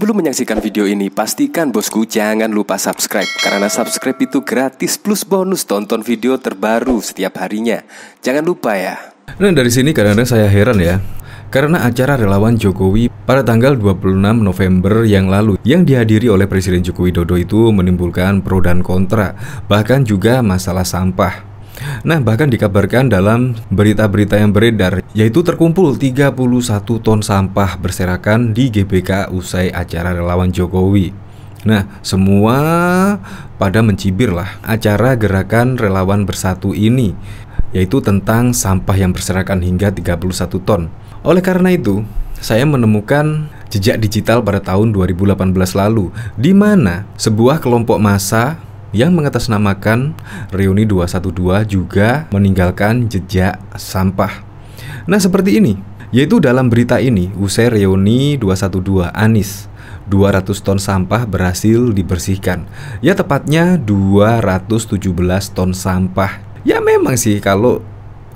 Sebelum menyaksikan video ini, pastikan bosku jangan lupa subscribe. Karena subscribe itu gratis plus bonus tonton video terbaru setiap harinya. Jangan lupa ya. Nah, dari sini kadang-kadang saya heran ya, karena acara relawan Jokowi pada tanggal 26 November yang lalu yang dihadiri oleh Presiden Joko Widodo itu menimbulkan pro dan kontra, bahkan juga masalah sampah. Nah, bahkan dikabarkan dalam berita-berita yang beredar, yaitu terkumpul 31 ton sampah berserakan di GBK usai acara relawan Jokowi. Nah, semua pada mencibir lah acara gerakan relawan bersatu ini, yaitu tentang sampah yang berserakan hingga 31 ton. Oleh karena itu, saya menemukan jejak digital pada tahun 2018 lalu, di mana sebuah kelompok massa yang mengatasnamakan Reuni 212 juga meninggalkan jejak sampah. Nah, seperti ini, yaitu dalam berita ini, usai Reuni 212 Anies, 200 ton sampah berhasil dibersihkan. Ya, tepatnya 217 ton sampah. Ya memang sih, kalau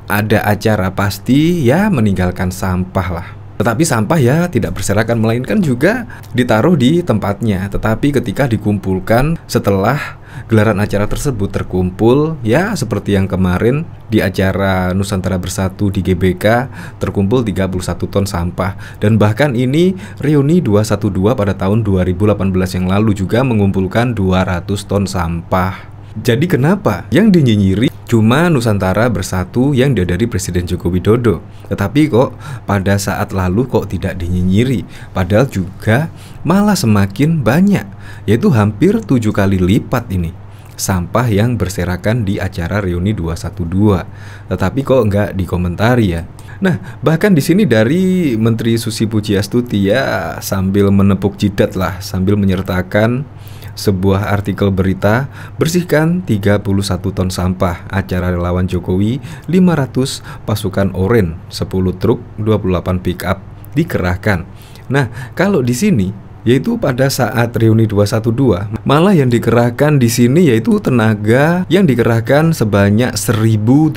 ada acara pasti ya meninggalkan sampah lah. Tetapi sampah ya tidak berserakan, melainkan juga ditaruh di tempatnya. Tetapi ketika dikumpulkan setelah gelaran acara tersebut terkumpul, ya seperti yang kemarin di acara Nusantara Bersatu di GBK terkumpul 31 ton sampah. Dan bahkan ini Reuni 212 pada tahun 2018 yang lalu juga mengumpulkan 200 ton sampah. Jadi kenapa yang dinyinyiri cuma Nusantara Bersatu yang dihadiri Presiden Joko Widodo, tetapi kok pada saat lalu kok tidak dinyinyiri? Padahal juga malah semakin banyak, yaitu hampir 7 kali lipat ini sampah yang berserakan di acara Reuni 212. Tetapi kok nggak dikomentari ya. Nah, bahkan di sini dari Menteri Susi Pujiastuti ya sambil menepuk jidat lah, sambil menyertakan sebuah artikel berita, bersihkan 31 ton sampah, acara relawan Jokowi, 500 pasukan oranye, 10 truk, 28 pick up dikerahkan. Nah, kalau di sini yaitu pada saat Reuni 212, malah yang dikerahkan di sini yaitu tenaga yang dikerahkan sebanyak 1080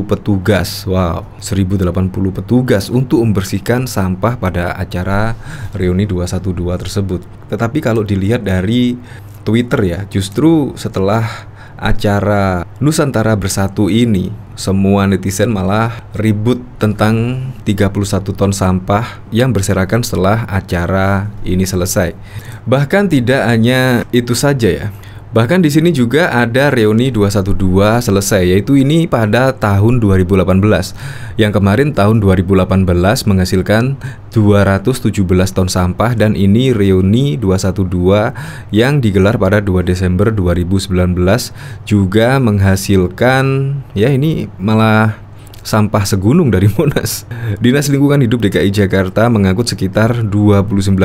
petugas. Wow, 1080 petugas untuk membersihkan sampah pada acara Reuni 212 tersebut. Tetapi kalau dilihat dari Twitter ya, justru setelah acara Nusantara Bersatu ini, semua netizen malah ribut tentang 31 ton sampah yang berserakan setelah acara ini selesai. Bahkan tidak hanya itu saja ya. Bahkan di sini juga ada Reuni 212 selesai, yaitu ini pada tahun 2018. Yang kemarin tahun 2018 menghasilkan 217 ton sampah, dan ini Reuni 212 yang digelar pada 2 Desember 2019 juga menghasilkan, ya ini malah sampah segunung dari Monas. Dinas Lingkungan Hidup DKI Jakarta mengangkut sekitar 29,5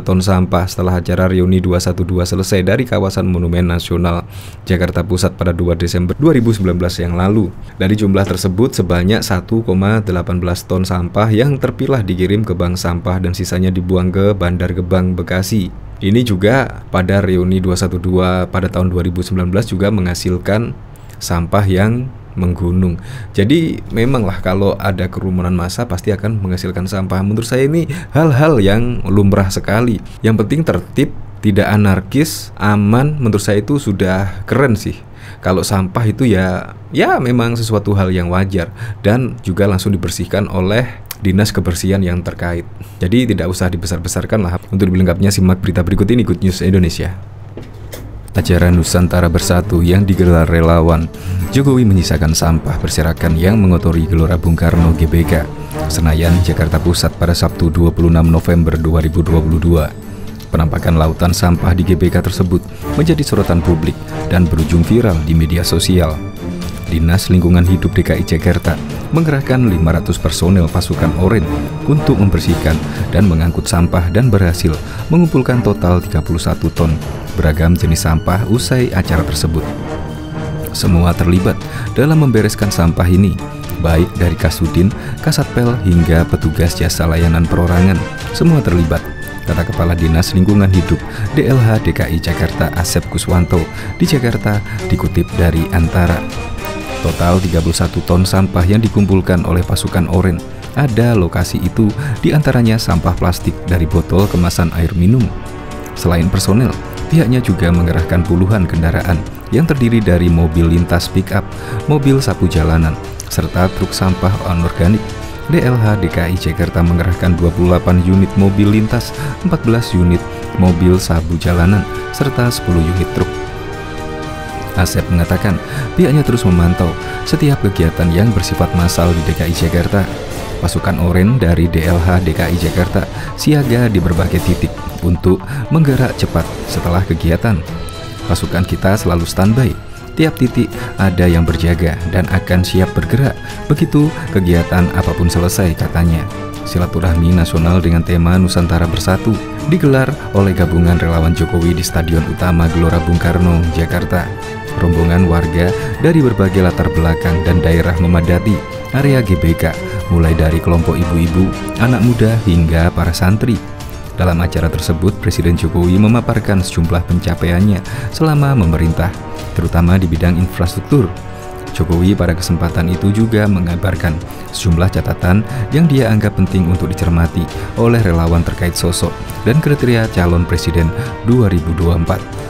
ton sampah setelah acara Reuni 212 selesai dari kawasan Monumen Nasional Jakarta Pusat pada 2 Desember 2019 yang lalu. Dari jumlah tersebut sebanyak 1,18 ton sampah yang terpilah dikirim ke bank sampah dan sisanya dibuang ke Bandar Gebang, Bekasi. Ini juga pada Reuni 212 pada tahun 2019 juga menghasilkan sampah yang menggunung. Jadi memanglah kalau ada kerumunan massa pasti akan menghasilkan sampah. Menurut saya ini hal-hal yang lumrah sekali. Yang penting tertib, tidak anarkis, aman. Menurut saya itu sudah keren sih. Kalau sampah itu ya memang sesuatu hal yang wajar dan juga langsung dibersihkan oleh Dinas Kebersihan yang terkait. Jadi tidak usah dibesar-besarkan lah. Untuk lebih lengkapnya simak berita berikut ini, Good News Indonesia. Acara Nusantara Bersatu yang digelar relawan Jokowi menyisakan sampah berserakan yang mengotori Gelora Bung Karno GBK Senayan, Jakarta Pusat pada Sabtu 26 November 2022. Penampakan lautan sampah di GBK tersebut menjadi sorotan publik dan berujung viral di media sosial. Dinas Lingkungan Hidup DKI Jakarta mengerahkan 500 personel pasukan oranye untuk membersihkan dan mengangkut sampah dan berhasil mengumpulkan total 31 ton beragam jenis sampah usai acara tersebut. Semua terlibat dalam membereskan sampah ini, baik dari Kasudin, Kasatpel hingga petugas jasa layanan perorangan. Semua terlibat, kata Kepala Dinas Lingkungan Hidup DLH DKI Jakarta Asep Kuswanto di Jakarta, dikutip dari Antara. Total 31 ton sampah yang dikumpulkan oleh pasukan Oranye ada lokasi itu, diantaranya sampah plastik dari botol kemasan air minum. Selain personel, pihaknya juga mengerahkan puluhan kendaraan yang terdiri dari mobil lintas pick-up, mobil sapu jalanan, serta truk sampah anorganik. DLH DKI Jakarta mengerahkan 28 unit mobil lintas, 14 unit mobil sapu jalanan, serta 10 unit truk. Asep mengatakan pihaknya terus memantau setiap kegiatan yang bersifat massal di DKI Jakarta. Pasukan Oranye dari DLH DKI Jakarta siaga di berbagai titik untuk menggerak cepat setelah kegiatan. Pasukan kita selalu standby. Tiap titik ada yang berjaga dan akan siap bergerak begitu kegiatan apapun selesai, katanya. Silaturahmi nasional dengan tema Nusantara Bersatu digelar oleh gabungan relawan Jokowi di Stadion Utama Gelora Bung Karno, Jakarta. Rombongan warga dari berbagai latar belakang dan daerah memadati area GBK, mulai dari kelompok ibu-ibu, anak muda, hingga para santri. Dalam acara tersebut, Presiden Jokowi memaparkan sejumlah pencapaiannya selama memerintah, terutama di bidang infrastruktur. Jokowi pada kesempatan itu juga mengabarkan sejumlah catatan yang dia anggap penting untuk dicermati oleh relawan terkait sosok dan kriteria calon presiden 2024.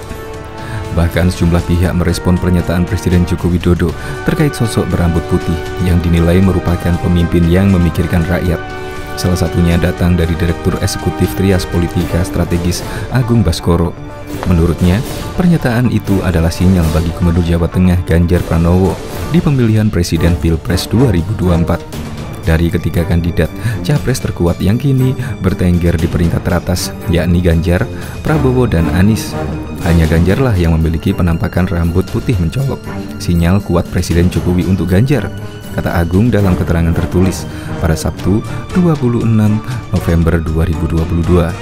Bahkan sejumlah pihak merespon pernyataan Presiden Joko Widodo terkait sosok berambut putih yang dinilai merupakan pemimpin yang memikirkan rakyat. Salah satunya datang dari Direktur Eksekutif Trias Politika Strategis Agung Baskoro. Menurutnya, pernyataan itu adalah sinyal bagi Gubernur Jawa Tengah Ganjar Pranowo di pemilihan Presiden Pilpres 2024. Dari ketiga kandidat, capres terkuat yang kini bertengger di peringkat teratas, yakni Ganjar, Prabowo, dan Anies. Hanya Ganjarlah yang memiliki penampakan rambut putih mencolok. Sinyal kuat Presiden Jokowi untuk Ganjar, kata Agung dalam keterangan tertulis pada Sabtu 26 November 2022.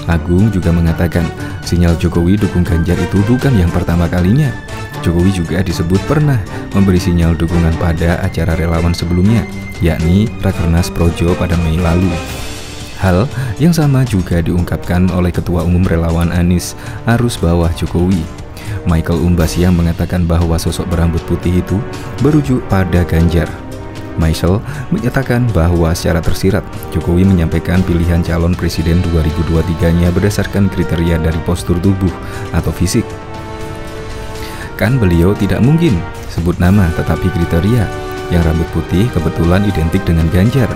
Agung juga mengatakan sinyal Jokowi dukung Ganjar itu bukan yang pertama kalinya. Jokowi juga disebut pernah memberi sinyal dukungan pada acara relawan sebelumnya, yakni Rakernas Projo pada Mei lalu. Hal yang sama juga diungkapkan oleh Ketua Umum Relawan Anies Arus Bawah Jokowi, Michael Umbas, yang mengatakan bahwa sosok berambut putih itu berujuk pada Ganjar. Michael menyatakan bahwa secara tersirat Jokowi menyampaikan pilihan calon presiden 2023-nya berdasarkan kriteria dari postur tubuh atau fisik. Kan beliau tidak mungkin sebut nama tetapi kriteria. Yang rambut putih kebetulan identik dengan Ganjar,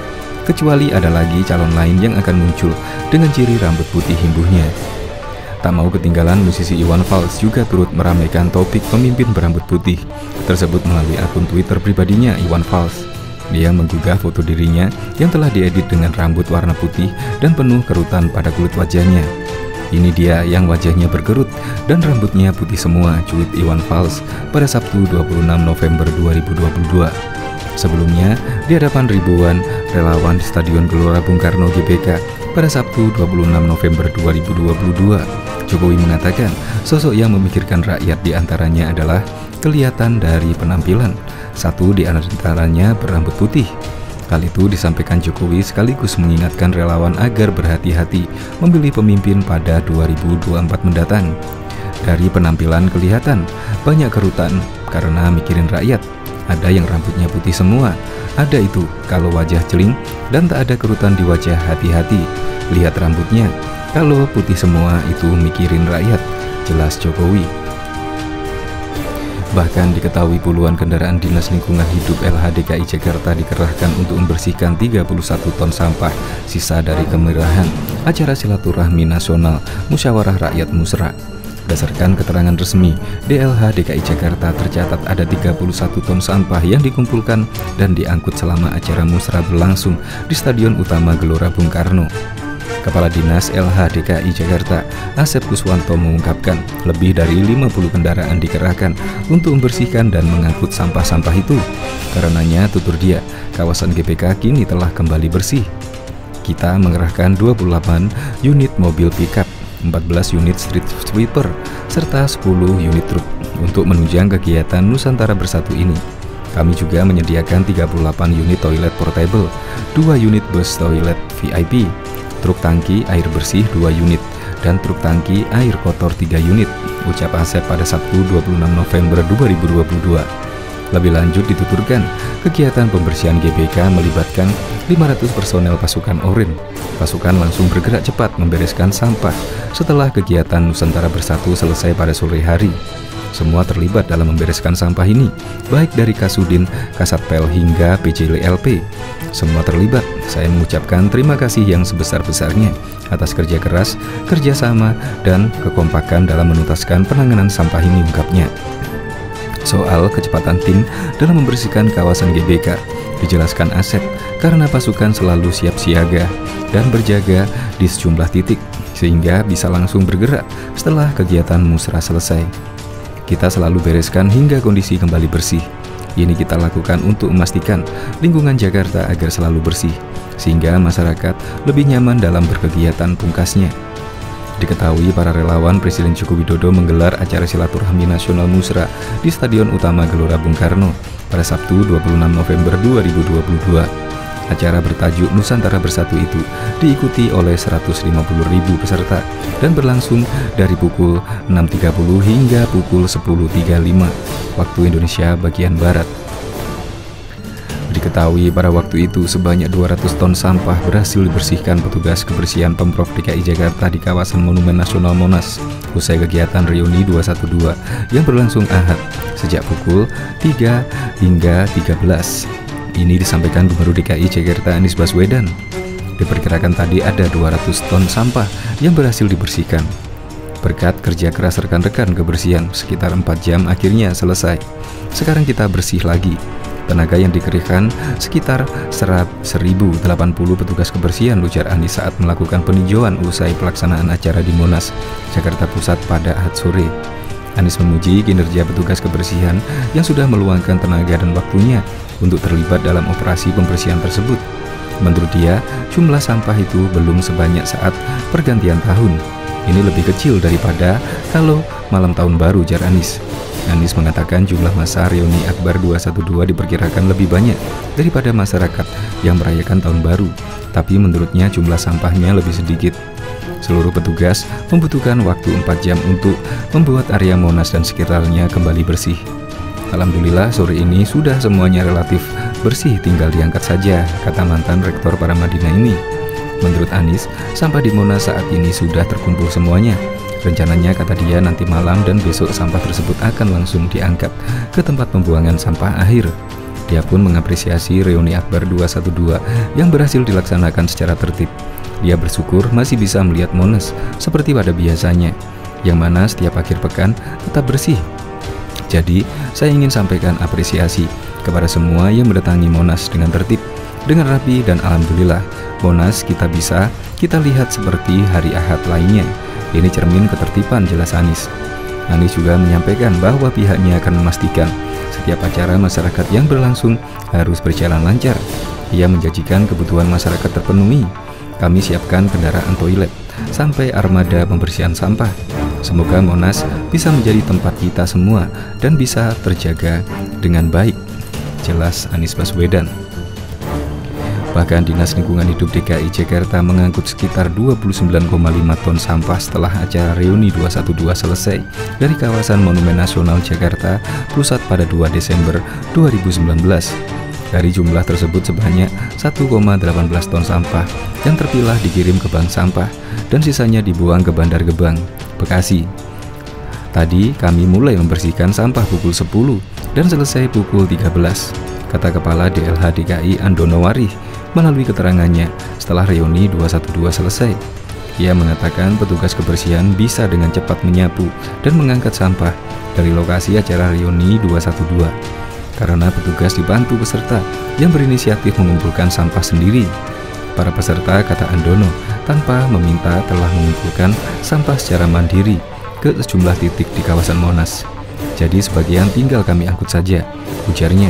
kecuali ada lagi calon lain yang akan muncul dengan ciri rambut putih himbuhnya. Tak mau ketinggalan, musisi Iwan Fals juga turut meramaikan topik pemimpin berambut putih tersebut melalui akun Twitter pribadinya Iwan Fals. Dia menggugah foto dirinya yang telah diedit dengan rambut warna putih dan penuh kerutan pada kulit wajahnya. Ini dia yang wajahnya berkerut dan rambutnya putih semua, cuit Iwan Fals pada Sabtu 26 November 2022. Sebelumnya, di hadapan ribuan relawan di Stadion Gelora Bung Karno GBK pada Sabtu 26 November 2022, Jokowi mengatakan sosok yang memikirkan rakyat diantaranya adalah kelihatan dari penampilan. Satu di antaranya berambut putih. Hal itu disampaikan Jokowi sekaligus mengingatkan relawan agar berhati-hati memilih pemimpin pada 2024 mendatang. Dari penampilan kelihatan banyak kerutan karena mikirin rakyat. Ada yang rambutnya putih semua, ada itu kalau wajah celing dan tak ada kerutan di wajah, hati-hati. Lihat rambutnya, kalau putih semua itu mikirin rakyat, jelas Jokowi. Bahkan diketahui puluhan kendaraan Dinas Lingkungan Hidup LH DKI Jakarta dikerahkan untuk membersihkan 31 ton sampah sisa dari kemerahan acara silaturahmi nasional Musyawarah Rakyat Musra. Berdasarkan keterangan resmi, DLH DKI Jakarta tercatat ada 31 ton sampah yang dikumpulkan dan diangkut selama acara musra berlangsung di Stadion Utama Gelora Bung Karno. Kepala Dinas LH DKI Jakarta, Asep Kuswanto, mengungkapkan lebih dari 50 kendaraan dikerahkan untuk membersihkan dan mengangkut sampah-sampah itu. Karenanya, tutur dia, kawasan GBK kini telah kembali bersih. Kita mengerahkan 28 unit mobil pickup, 14 unit street sweeper, serta 10 unit truk untuk menunjang kegiatan Nusantara Bersatu ini. Kami juga menyediakan 38 unit toilet portable, 2 unit bus toilet VIP, truk tangki air bersih 2 unit, dan truk tangki air kotor 3 unit, ucap Asep pada Sabtu 26 November 2022. Lebih lanjut dituturkan, kegiatan pembersihan GBK melibatkan 500 personel pasukan Orin. Pasukan langsung bergerak cepat membereskan sampah setelah kegiatan Nusantara Bersatu selesai pada sore hari. Semua terlibat dalam membereskan sampah ini, baik dari Kasudin, Kasatpel hingga PJLP. Semua terlibat. Saya mengucapkan terima kasih yang sebesar-besarnya atas kerja keras, kerjasama, dan kekompakan dalam menuntaskan penanganan sampah ini, ungkapnya. Soal kecepatan tim dalam membersihkan kawasan GBK, dijelaskan Asep, karena pasukan selalu siap siaga dan berjaga di sejumlah titik, sehingga bisa langsung bergerak setelah kegiatan musrah selesai. Kita selalu bereskan hingga kondisi kembali bersih. Ini kita lakukan untuk memastikan lingkungan Jakarta agar selalu bersih, sehingga masyarakat lebih nyaman dalam berkegiatan, pungkasnya. Diketahui para relawan Presiden Joko Widodo menggelar acara silaturahmi nasional musra di Stadion Utama Gelora Bung Karno pada Sabtu 26 November 2022. Acara bertajuk Nusantara Bersatu itu diikuti oleh 150.000 peserta dan berlangsung dari pukul 6.30 hingga pukul 10.35 waktu Indonesia bagian Barat. Diketahui pada waktu itu sebanyak 200 ton sampah berhasil dibersihkan petugas kebersihan Pemprov DKI Jakarta di kawasan Monumen Nasional Monas usai kegiatan reuni 212 yang berlangsung Ahad sejak pukul 3 hingga 13. Ini disampaikan Gubernur DKI Jakarta Anies Baswedan. Diperkirakan tadi ada 200 ton sampah yang berhasil dibersihkan. Berkat kerja keras rekan-rekan kebersihan sekitar 4 jam akhirnya selesai. Sekarang kita bersih lagi. Tenaga yang dikerahkan sekitar 1.080 petugas kebersihan, ujar Anies saat melakukan peninjauan usai pelaksanaan acara di Monas, Jakarta Pusat pada Ahad sore. Anies memuji kinerja petugas kebersihan yang sudah meluangkan tenaga dan waktunya untuk terlibat dalam operasi pembersihan tersebut. Menurut dia, jumlah sampah itu belum sebanyak saat pergantian tahun. Ini lebih kecil daripada kalau malam tahun baru, ujar Anies. Anies mengatakan jumlah masa reuni Akbar 212 diperkirakan lebih banyak daripada masyarakat yang merayakan tahun baru, tapi menurutnya jumlah sampahnya lebih sedikit. Seluruh petugas membutuhkan waktu 4 jam untuk membuat area Monas dan sekitarnya kembali bersih. Alhamdulillah sore ini sudah semuanya relatif bersih, tinggal diangkat saja, kata mantan Rektor Paramadina ini. Menurut Anies, sampah di Monas saat ini sudah terkumpul semuanya. Rencananya, kata dia, nanti malam dan besok sampah tersebut akan langsung diangkat ke tempat pembuangan sampah akhir. Dia pun mengapresiasi reuni Akbar 212 yang berhasil dilaksanakan secara tertib. Dia bersyukur masih bisa melihat Monas seperti pada biasanya, yang mana setiap akhir pekan tetap bersih. Jadi, saya ingin sampaikan apresiasi kepada semua yang mendatangi Monas dengan tertib, dengan rapi, dan alhamdulillah, Monas kita lihat seperti hari Ahad lainnya. Ini cermin ketertiban, jelas Anies. Anies juga menyampaikan bahwa pihaknya akan memastikan setiap acara masyarakat yang berlangsung harus berjalan lancar. Ia menjanjikan kebutuhan masyarakat terpenuhi. Kami siapkan kendaraan toilet sampai armada pembersihan sampah. Semoga Monas bisa menjadi tempat kita semua dan bisa terjaga dengan baik, jelas Anies Baswedan. Bahkan Dinas Lingkungan Hidup DKI Jakarta mengangkut sekitar 29,5 ton sampah setelah acara reuni 212 selesai dari kawasan Monumen Nasional Jakarta Pusat pada 2 Desember 2019. Dari jumlah tersebut sebanyak 1,18 ton sampah yang terpilah dikirim ke bank sampah dan sisanya dibuang ke Bandar Gebang, Bekasi. Tadi kami mulai membersihkan sampah pukul 10 dan selesai pukul 13, kata Kepala DLH DKI Andono Warih melalui keterangannya setelah reuni 212 selesai. Ia mengatakan petugas kebersihan bisa dengan cepat menyapu dan mengangkat sampah dari lokasi acara reuni 212 karena petugas dibantu peserta yang berinisiatif mengumpulkan sampah sendiri. Para peserta, kata Andono, tanpa meminta telah mengumpulkan sampah secara mandiri ke sejumlah titik di kawasan Monas. Jadi sebagian tinggal kami angkut saja, ujarnya.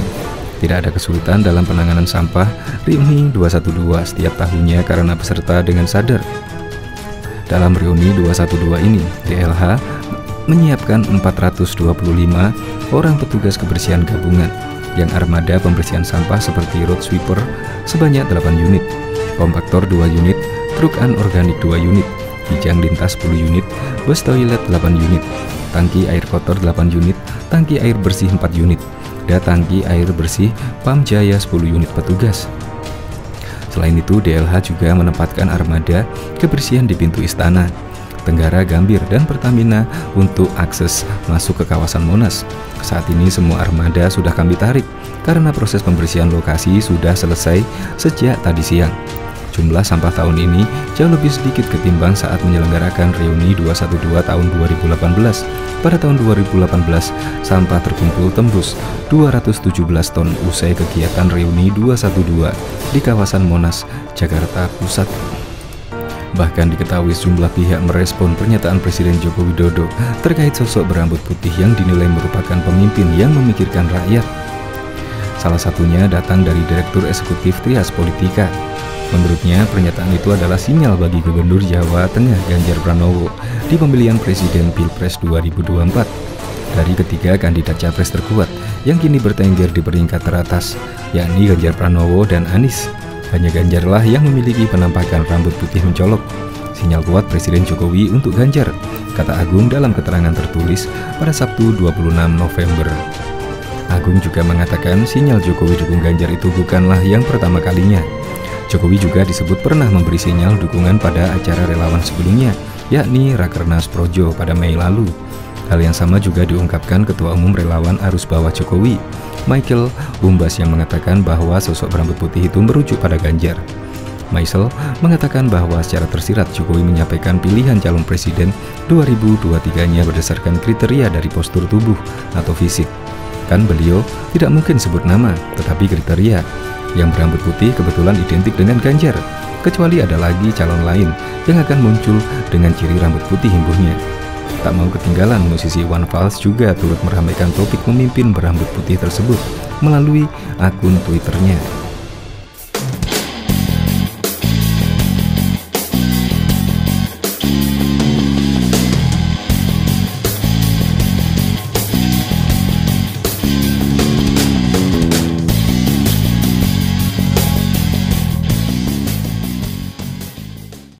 Tidak ada kesulitan dalam penanganan sampah reuni 212 setiap tahunnya karena peserta dengan sadar. Dalam reuni 212 ini, DLH menyiapkan 425 orang petugas kebersihan gabungan yang armada pembersihan sampah seperti road sweeper sebanyak 8 unit, kompaktor 2 unit, truk anorganik 2 unit, kijang lintas 10 unit, bus toilet 8 unit, tangki air kotor 8 unit, tangki air bersih 4 unit, ada tangki air bersih Pam Jaya 10 unit petugas. Selain itu, DLH juga menempatkan armada kebersihan di pintu istana, Tenggara Gambir, dan Pertamina untuk akses masuk ke kawasan Monas. Saat ini semua armada sudah kami tarik karena proses pembersihan lokasi sudah selesai sejak tadi siang. Jumlah sampah tahun ini jauh lebih sedikit ketimbang saat menyelenggarakan reuni 212 tahun 2018. Pada tahun 2018, sampah terkumpul tembus 217 ton usai kegiatan reuni 212 di kawasan Monas, Jakarta Pusat. Bahkan diketahui sejumlah pihak merespon pernyataan Presiden Joko Widodo terkait sosok berambut putih yang dinilai merupakan pemimpin yang memikirkan rakyat. Salah satunya datang dari Direktur Eksekutif Trias Politika. Menurutnya, pernyataan itu adalah sinyal bagi Gubernur Jawa Tengah Ganjar Pranowo di pemilihan Presiden Pilpres 2024 dari ketiga kandidat capres terkuat yang kini bertengger di peringkat teratas, yakni Ganjar Pranowo dan Anies. Hanya Ganjarlah yang memiliki penampakan rambut putih mencolok. Sinyal kuat Presiden Jokowi untuk Ganjar, kata Agung dalam keterangan tertulis pada Sabtu 26 November. Agung juga mengatakan sinyal Jokowi dukung Ganjar itu bukanlah yang pertama kalinya. Jokowi juga disebut pernah memberi sinyal dukungan pada acara relawan sebelumnya, yakni Rakernas Projo pada Mei lalu. Hal yang sama juga diungkapkan Ketua Umum Relawan Arus Bawah Jokowi, Michael Umbas, yang mengatakan bahwa sosok berambut putih itu merujuk pada Ganjar. Michael mengatakan bahwa secara tersirat Jokowi menyampaikan pilihan calon presiden 2023-nya berdasarkan kriteria dari postur tubuh atau fisik. Kan beliau tidak mungkin sebut nama, tetapi kriteria. Yang berambut putih kebetulan identik dengan Ganjar, kecuali ada lagi calon lain yang akan muncul dengan ciri rambut putih, imbuhnya. Tak mau ketinggalan, musisi Iwan Fals juga turut meramaikan topik memimpin berambut putih tersebut melalui akun Twitternya.